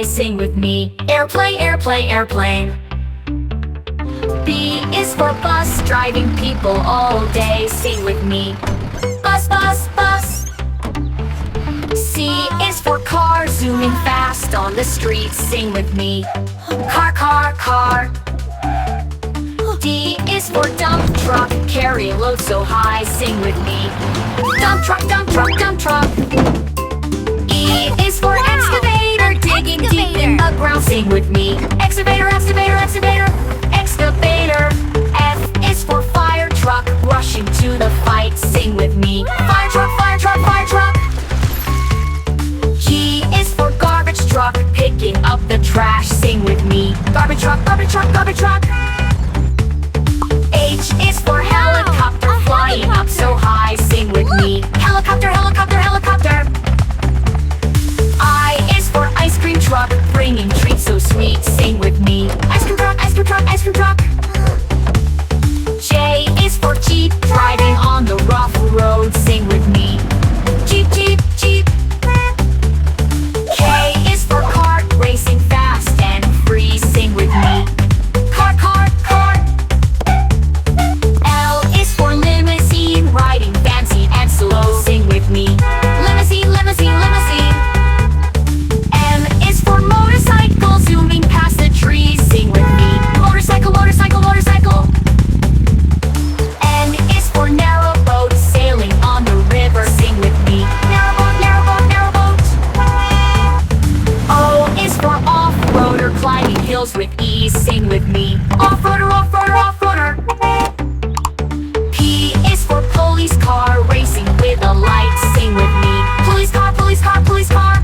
sing with me. Airplane, airplane, airplane. B is for bus, driving people all day, sing with me. Bus, bus, bus. C is for car, zooming fast on the street, sing with me. Car, car, car. D is for dump truck, carry a load so high, sing with me. Dump truck, dump truck, dump truck. E is for excavator, digging deep in the ground, sing with me. Excavator, excavator, excavator, excavator. F is for fire truck, rushing to the fight, sing with me. Fire truck, fire truck, fire truck. G is for garbage truck, picking up the trash, sing with me. Garbage truck, garbage truck, garbage truck. H is for helicopter, flying up so high, sing with me. Helicopter, helicopter, helicopter. I is for ice cream truck, bringing treats so sweet, sing with me. Ice cream truck, ice cream truck, ice cream truck. J is for jeep, driving on the rough road, sing with me. Jeep, jeep, jeep. K is for kart, racing fast and free, sing with me. Kart, kart, kart. L is for limousine, riding fancy and slow, sing with me. Limousine, limousine, limousine. M is for motorcycle, zooming past the trees, sing with me. Motorcycle, motorcycle, motorcycle. N is for narrow boat, sailing on the river, sing with me. Narrow boat, narrow boat, narrow boat. O is for off-roader, climbing hills with ease, sing with me. Off-roader, off-roader, off-roader. P is for police car, racing with a light, sing with me. Police car, police car, police car.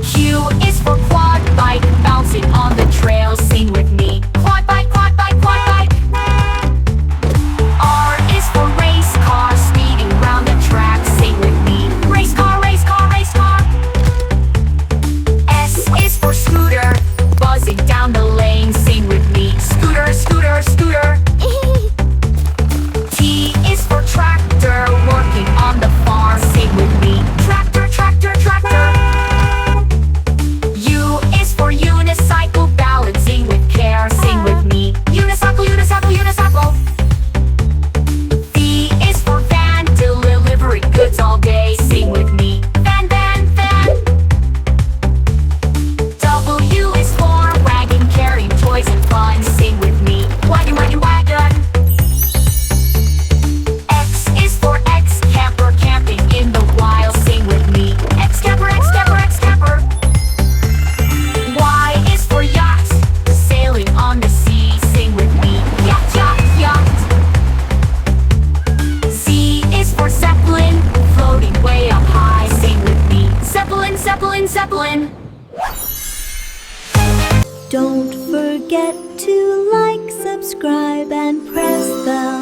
Q is for quad bike, bouncing on the trail, sing with me. Quad bike, quad bike, quad bike. R is for race car, speeding round the track, sing with me. Race car, race car, race car. S is for scooter, buzzing down the lane, sing with me. Scooter, scooter, scooter. T is for tractor, working on the farm, sing with me. Tractor, tractor, tractor. U is for unicycle, balancing with care, sing with me. Unicycle, unicycle, unicycle. V is for van, delivering goods all day, sing with me. Van, van, van. W is for wagon, carrying toys and fun, sing with me. Wagon, wagon, wagon. X is for X-camper, camping in the wild, sing with me. X-camper, X-camper, X-camper. Y is for yacht, sailing on the sea, sing with me. Yacht, yacht, yacht. Z is for zeppelin, floating way up high, sing with me. Zeppelin, zeppelin, zeppelin. Don't forget to like, subscribe, and press the